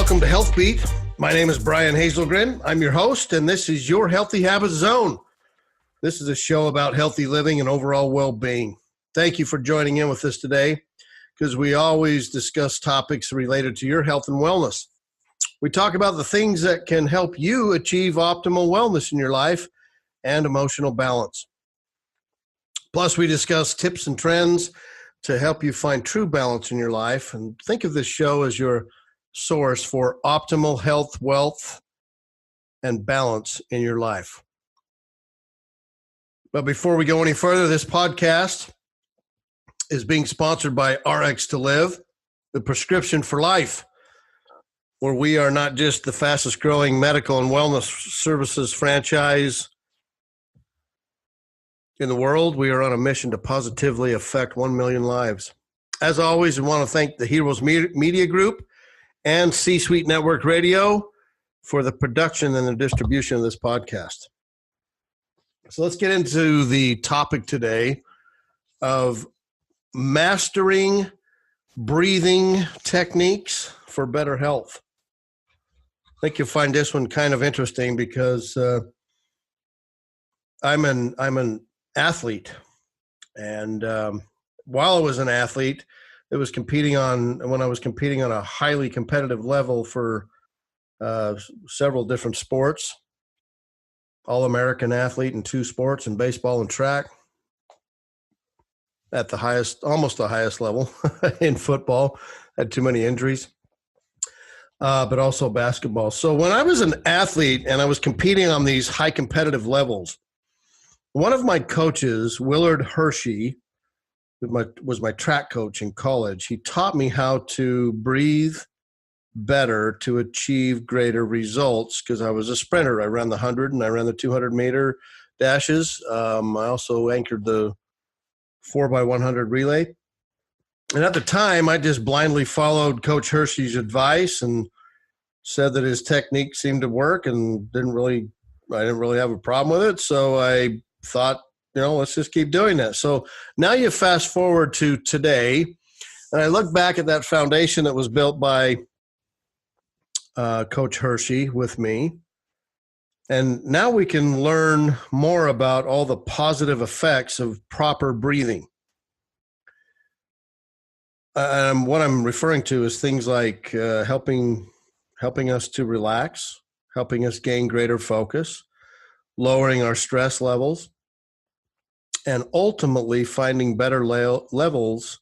welcome to Health Beat. My name is Brian Hazelgren. I'm your host, and this is your Healthy Habits Zone. This is a show about healthy living and overall well-being. Thank you for joining in with us today, because we always discuss topics related to your health and wellness. We talk about the things that can help you achieve optimal wellness in your life and emotional balance. Plus, we discuss tips and trends to help you find true balance in your life. And think of this show as your source for optimal health, wealth, and balance in your life. But before we go any further, this podcast is being sponsored by Rx2Live, the prescription for life, where we are not just the fastest growing medical and wellness services franchise in the world. We are on a mission to positively affect 1 million lives. As always, we want to thank the Heroes Media Group and C-Suite Network Radio for the production and the distribution of this podcast. So let's get into the topic today of mastering breathing techniques for better health. I think you'll find this one kind of interesting because I'm an athlete, and while I was an athlete, when I was competing on a highly competitive level for several different sports, All-American athlete in 2 sports, in baseball and track, at the highest, almost the highest level in football, had too many injuries, but also basketball. So when I was an athlete and I was competing on these high competitive levels, one of my coaches, Willard Hershey, was my track coach in college. He taught me how to breathe better to achieve greater results, because I was a sprinter. I ran the 100 and I ran the 200-meter dashes. I also anchored the 4x100 relay. And at the time, I just blindly followed Coach Hershey's advice and said that his technique seemed to work, and I didn't really have a problem with it. So I thought, let's just keep doing that. So now you fast forward to today, and I look back at that foundation that was built by Coach Hershey with me, and now we can learn more about all the positive effects of proper breathing. What I'm referring to is things like helping us to relax, helping us gain greater focus, lowering our stress levels, and ultimately finding better levels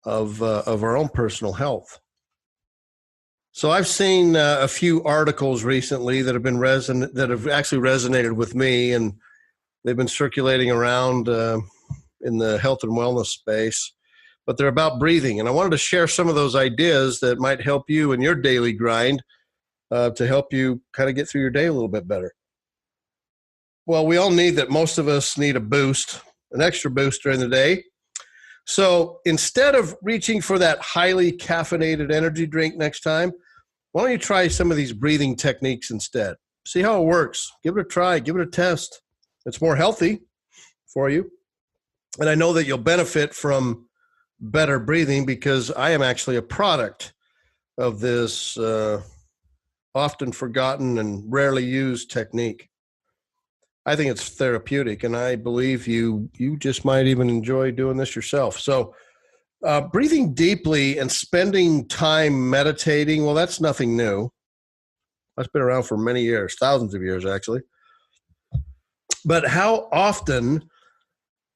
of our own personal health. So I've seen a few articles recently that have actually resonated with me, and they've been circulating around in the health and wellness space, but they're about breathing. And I wanted to share some of those ideas that might help you in your daily grind to help you kind of get through your day a little bit better. Well, we all need that. Most of us need a boost, an extra boost during the day. So instead of reaching for that highly caffeinated energy drink next time, why don't you try some of these breathing techniques instead? See how it works. Give it a try. Give it a test. It's more healthy for you. And I know that you'll benefit from better breathing, because I am actually a product of this often forgotten and rarely used technique. I think it's therapeutic, and I believe you just might even enjoy doing this yourself. So breathing deeply and spending time meditating, well, that's nothing new. That's been around for many years, thousands of years, actually. But how often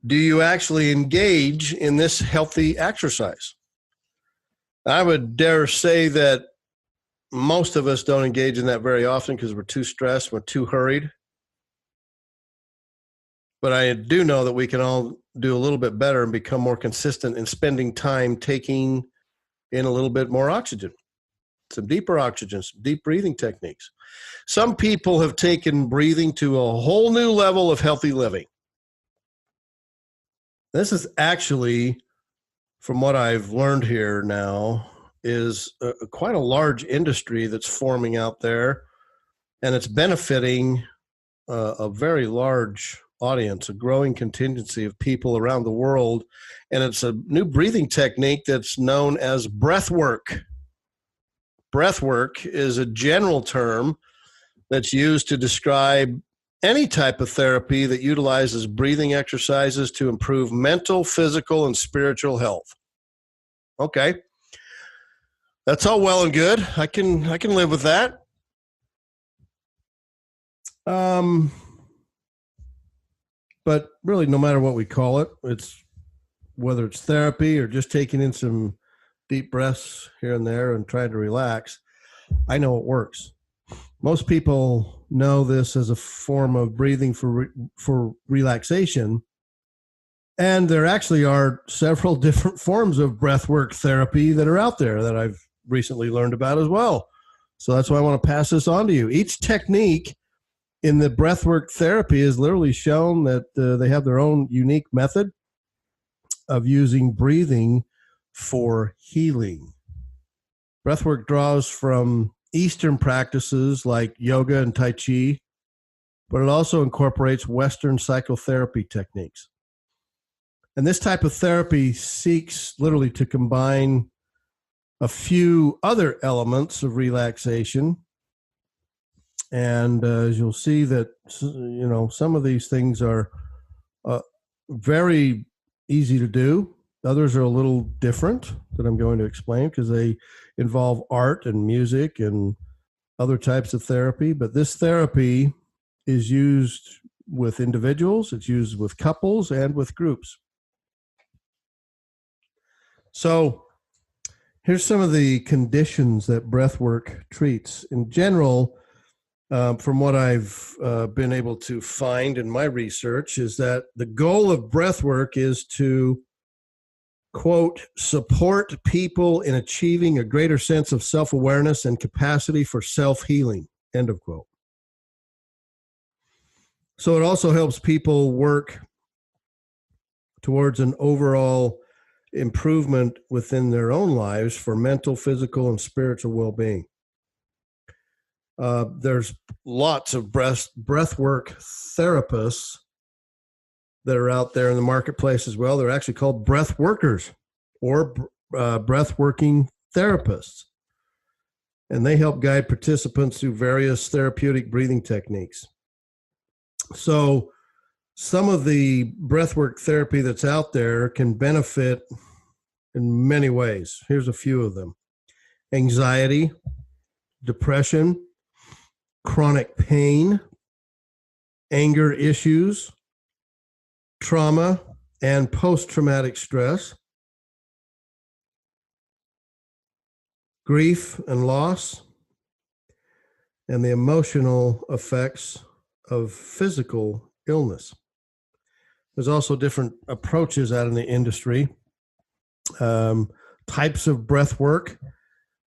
do you actually engage in this healthy exercise? I would dare say that most of us don't engage in that very often because we're too stressed, we're too hurried. But I do know that we can all do a little bit better and become more consistent in spending time taking in a little bit more oxygen, some deeper oxygen, some deep breathing techniques. Some people have taken breathing to a whole new level of healthy living. This is actually, from what I've learned here now, is quite a large industry that's forming out there, and it's benefiting a very large audience, a growing contingency of people around the world. And it's a new breathing technique that's known as breath work. breath work is a general term that's used to describe any type of therapy that utilizes breathing exercises to improve mental, physical, and spiritual health. Okay. That's all well and good. I can live with that. But really, no matter what we call it, it's whether it's therapy or just taking in some deep breaths here and there and trying to relax, I know it works. Most people know this as a form of breathing for relaxation. And there actually are several different forms of breathwork therapy that are out there that I've recently learned about as well. So that's why I want to pass this on to you. Each technique in the breathwork therapy is literally shown that they have their own unique method of using breathing for healing. Breathwork draws from Eastern practices like yoga and Tai Chi, but it also incorporates Western psychotherapy techniques. And this type of therapy seeks literally to combine a few other elements of relaxation. And as you'll see that, some of these things are very easy to do. Others are a little different that I'm going to explain because they involve art and music and other types of therapy. But this therapy is used with individuals, it's used with couples, and with groups. So here's some of the conditions that breathwork treats. In general, from what I've been able to find in my research, is that the goal of breathwork is to, quote, support people in achieving a greater sense of self-awareness and capacity for self-healing, end of quote. So it also helps people work towards an overall improvement within their own lives for mental, physical, and spiritual well-being. There's lots of breathwork therapists that are out there in the marketplace as well. They're actually called breath workers or breathworking therapists. And they help guide participants through various therapeutic breathing techniques. So some of the breathwork therapy that's out there can benefit in many ways. Here's a few of them: anxiety, depression, chronic pain, anger issues, trauma, and post-traumatic stress, grief and loss, and the emotional effects of physical illness. There's also different approaches out in the industry, types of breath work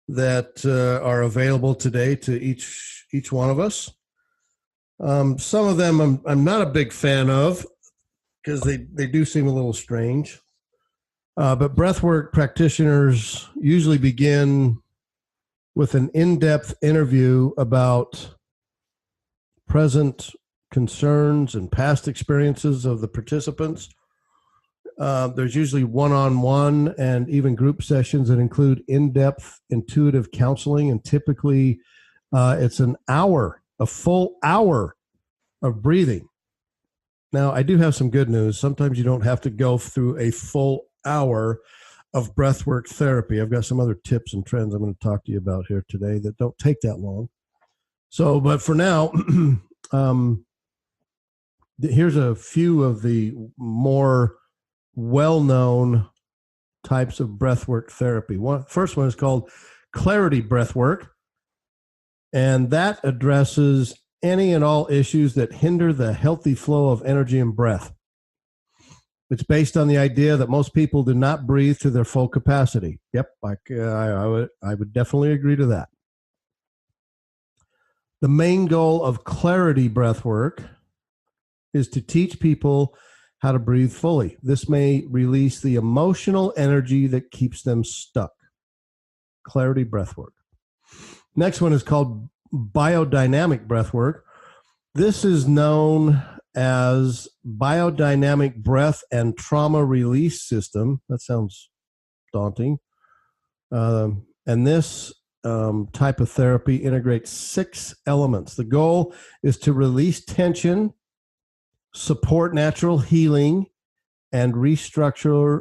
that are available today to each one of us. Some of them I'm not a big fan of because they do seem a little strange. But breathwork practitioners usually begin with an in-depth interview about present concerns and past experiences of the participants. There's usually one-on-one and even group sessions that include in-depth intuitive counseling, and typically it's a full hour of breathing. Now, I do have some good news. Sometimes you don't have to go through a full hour of breathwork therapy. I've got some other tips and trends I'm going to talk to you about here today that don't take that long. So, but for now, here's a few of the more well-known types of breathwork therapy. First one is called clarity breathwork, and that addresses any and all issues that hinder the healthy flow of energy and breath. It's based on the idea that most people do not breathe to their full capacity. Yep, I would definitely agree to that. The main goal of clarity breathwork is to teach people how to breathe fully. This may release the emotional energy that keeps them stuck. Clarity breathwork. Next one is called biodynamic breathwork. This is known as biodynamic breath and trauma release system. That sounds daunting. And this type of therapy integrates 6 elements. The goal is to release tension, support natural healing, and restructure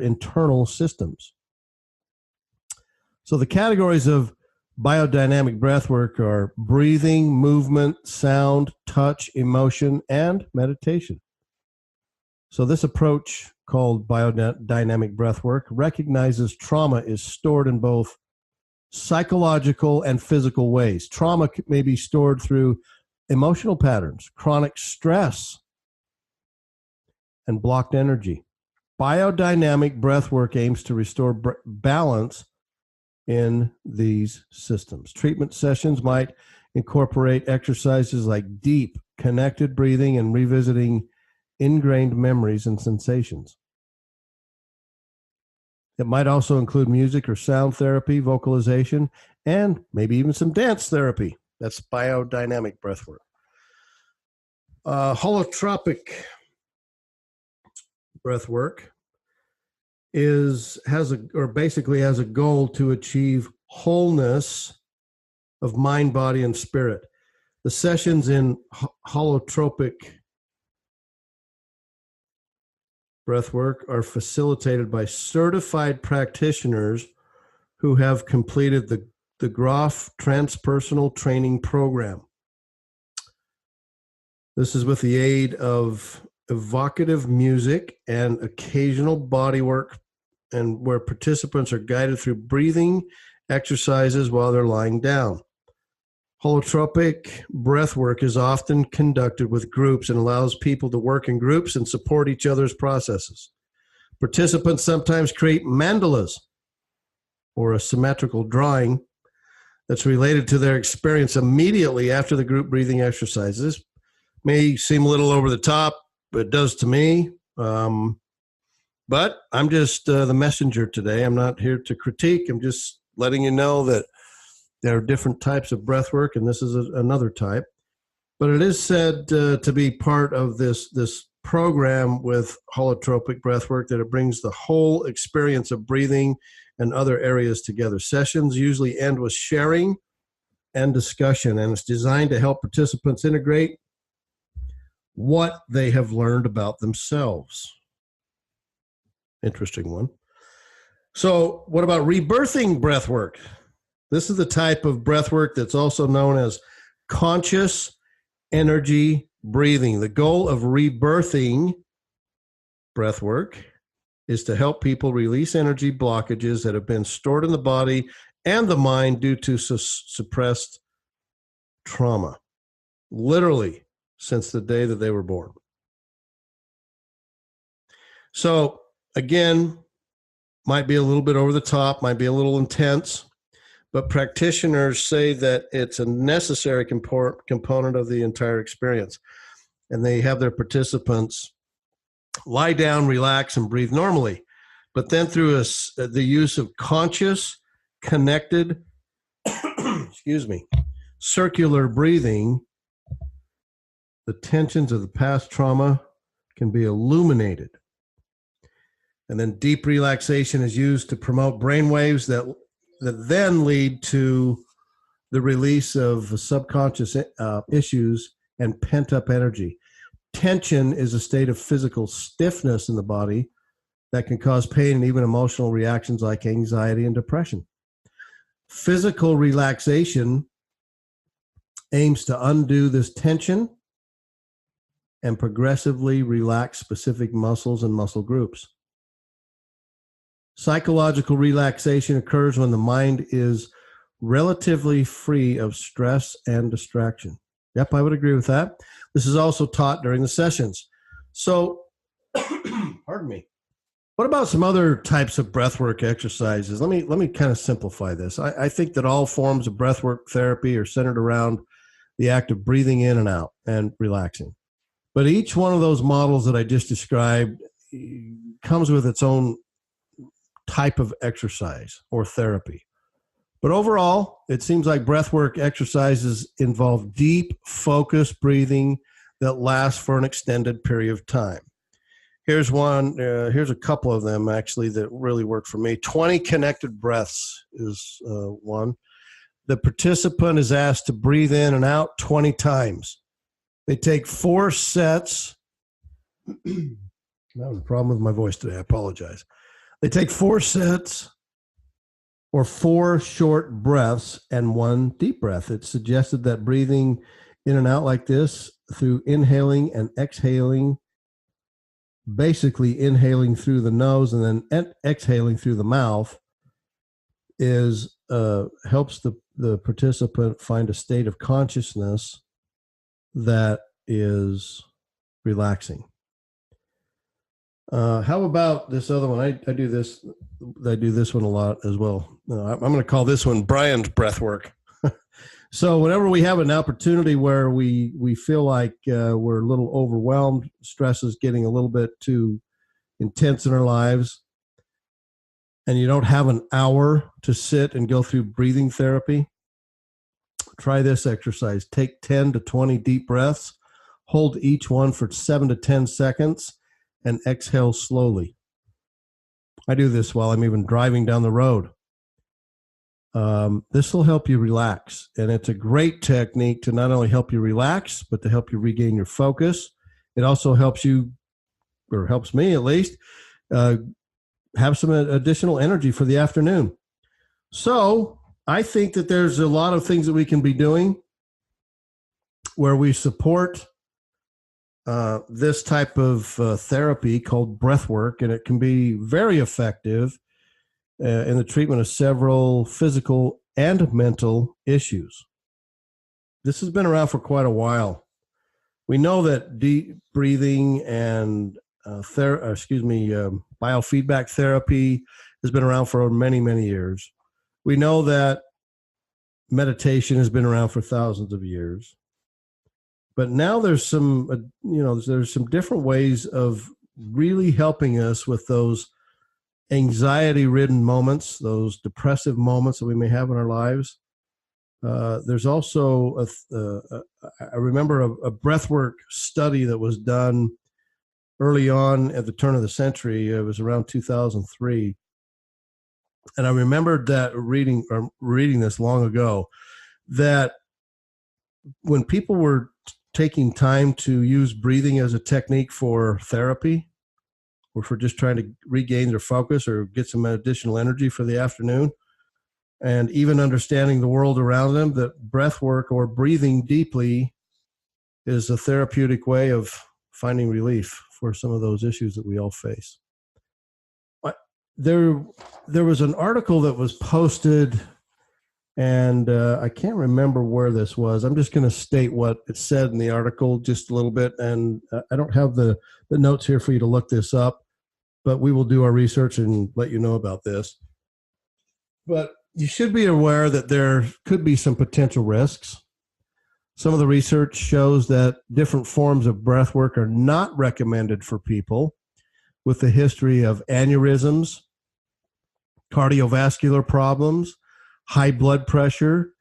internal systems. So the categories of biodynamic breathwork are breathing, movement, sound, touch, emotion, and meditation. So this approach, called biodynamic breathwork, recognizes trauma is stored in both psychological and physical ways. Trauma may be stored through emotional patterns, chronic stress, and blocked energy. Biodynamic breathwork aims to restore balance in these systems. Treatment sessions might incorporate exercises like deep, connected breathing and revisiting ingrained memories and sensations. It might also include music or sound therapy, vocalization, and maybe even some dance therapy. That's biodynamic breathwork. Holotropic breathwork has a goal to achieve wholeness of mind, body, and spirit. The sessions in holotropic breathwork are facilitated by certified practitioners who have completed the Groff Transpersonal Training Program. This is with the aid of evocative music and occasional body work, and where participants are guided through breathing exercises while they're lying down. Holotropic breathwork is often conducted with groups and allows people to work in groups and support each other's processes. Participants sometimes create mandalas, or a symmetrical drawing that's related to their experience immediately after the group breathing exercises. May seem a little over the top, but it does to me. But I'm just the messenger today. I'm not here to critique. I'm just letting you know that there are different types of breath work, and this is another type. But it is said to be part of this program with holotropic breath work that it brings the whole experience of breathing and other areas together. Sessions usually end with sharing and discussion, and it's designed to help participants integrate what they have learned about themselves. Interesting one. So what about rebirthing breath work? This is the type of breath work that's also known as conscious energy breathing. The goal of rebirthing breath work is to help people release energy blockages that have been stored in the body and the mind due to suppressed trauma, literally since the day that they were born. So again, might be a little bit over the top, might be a little intense, but practitioners say that it's a necessary component of the entire experience. And they have their participants lie down, relax, and breathe normally. But then through the use of conscious, connected, circular breathing, the tensions of the past trauma can be illuminated. And then deep relaxation is used to promote brain waves that then lead to the release of subconscious issues and pent-up energy. Tension is a state of physical stiffness in the body that can cause pain and even emotional reactions like anxiety and depression. Physical relaxation aims to undo this tension and progressively relax specific muscles and muscle groups. Psychological relaxation occurs when the mind is relatively free of stress and distraction. Yep, I would agree with that. This is also taught during the sessions. So, pardon me. What about some other types of breathwork exercises? Let me kind of simplify this. I think that all forms of breathwork therapy are centered around the act of breathing in and out and relaxing. But each one of those models that I just described comes with its own type of exercise or therapy. But overall, it seems like breathwork exercises involve deep, focused breathing that lasts for an extended period of time. Here's one. Here's a couple of them actually that really work for me. 20 connected breaths is one. The participant is asked to breathe in and out 20 times. They take 4 sets. I'm having a problem with my voice today. I apologize. They take 4 sets or 4 short breaths and 1 deep breath. It's suggested that breathing in and out like this through inhaling and exhaling, basically inhaling through the nose and then exhaling through the mouth, is helps the participant find a state of consciousness that is relaxing. How about this other one? I do this. I do this one a lot as well. I'm going to call this one Brian's breath work. So whenever we have an opportunity where we feel like we're a little overwhelmed, stress is getting a little bit too intense in our lives, and you don't have an hour to sit and go through breathing therapy, try this exercise. Take 10 to 20 deep breaths, hold each one for 7 to 10 seconds, and exhale slowly. I do this while I'm even driving down the road. This will help you relax, and it's a great technique to not only help you relax, but to help you regain your focus. It also helps you, or helps me at least, have some additional energy for the afternoon. So I think that there's a lot of things that we can be doing where we support this type of therapy called breath work, and it can be very effective in the treatment of several physical and mental issues. This has been around for quite a while. We know that deep breathing and biofeedback therapy has been around for many, many years. We know that meditation has been around for thousands of years. But now there's some, there's some different ways of really helping us with those anxiety-ridden moments, those depressive moments that we may have in our lives. There's also, I remember a breathwork study that was done early on at the turn of the century. It was around 2003. And I remembered that reading this long ago, that when people were taking time to use breathing as a technique for therapy, or for just trying to regain their focus or get some additional energy for the afternoon, and even understanding the world around them, that breath work or breathing deeply is a therapeutic way of finding relief for some of those issues that we all face. There was an article that was posted, and I can't remember where this was. I'm just going to state what it said in the article just a little bit, and I don't have the notes here for you to look this up, but we will do our research and let you know about this. But you should be aware that there could be some potential risks. Some of the research shows that different forms of breath work are not recommended for people with a history of aneurysms, cardiovascular problems, high blood pressure,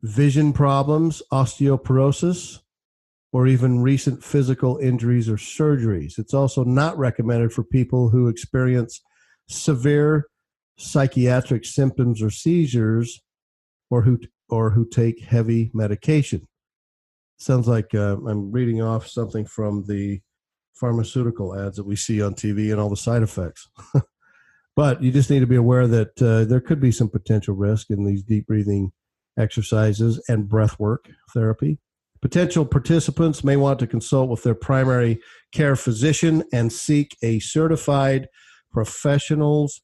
vision problems, osteoporosis, or even recent physical injuries or surgeries. It's also not recommended for people who experience severe psychiatric symptoms or seizures, or who take heavy medication. Sounds like I'm reading off something from the pharmaceutical ads that we see on TV and all the side effects. But you just need to be aware that there could be some potential risk in these deep breathing exercises and breath work therapy. Potential participants may want to consult with their primary care physician and seek a certified professional's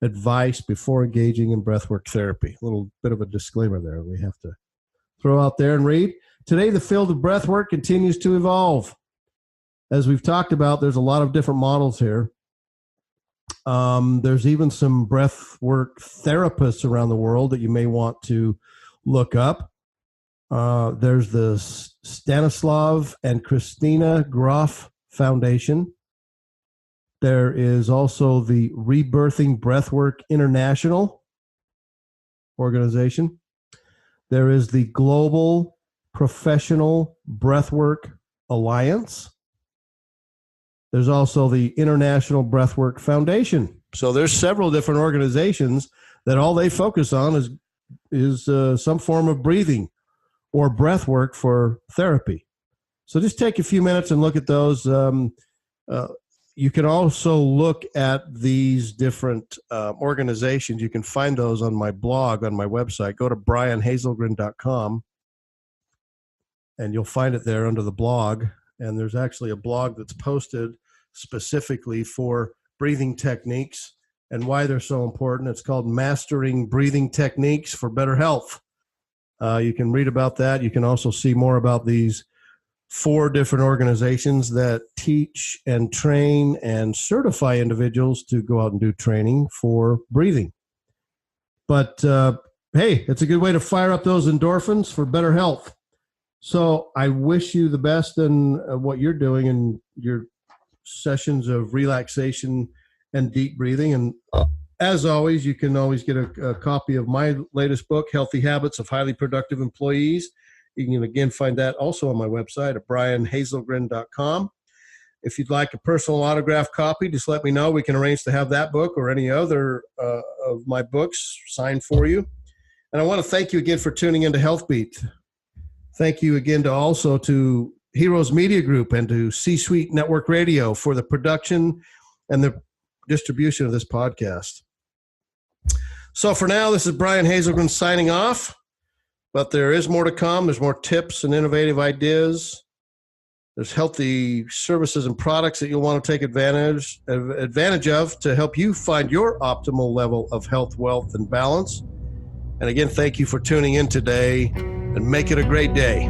advice before engaging in breathwork therapy. A little bit of a disclaimer there we have to throw out there and read. Today, the field of breathwork continues to evolve. As we've talked about, there's a lot of different models here. There's even some breathwork therapists around the world that you may want to look up. There's the Stanislav and Christina Grof Foundation. There is also the Rebirthing Breathwork International organization. There is the Global Professional Breathwork Alliance. There's also the International Breathwork Foundation. So there's several different organizations that all they focus on is some form of breathing or breath work for therapy. So just take a few minutes and look at those. You can also look at these different organizations. You can find those on my blog, on my website. Go to brianhazelgren.com, and you'll find it there under the blog. And there's actually a blog that's posted specifically for breathing techniques and why they're so important. It's called Mastering Breathing Techniques for Better Health. You can read about that. You can also see more about these 4 different organizations that teach and train and certify individuals to go out and do training for breathing. But hey, it's a good way to fire up those endorphins for better health. So I wish you the best in what you're doing in your sessions of relaxation and deep breathing. And as always, you can always get a copy of my latest book, Healthy Habits of Highly Productive Employees. You can, again, find that also on my website at brianhazelgren.com. If you'd like a personal autographed copy, just let me know. We can arrange to have that book or any other of my books signed for you. And I want to thank you again for tuning into HealthBeat. Thank you again to Heroes Media Group and to C-Suite Network Radio for the production and the distribution of this podcast. So for now, this is Brian Hazelgren signing off. But there is more to come. There's more tips and innovative ideas. There's healthy services and products that you'll want to take advantage of to help you find your optimal level of health, wealth, and balance. And again, thank you for tuning in today, and make it a great day.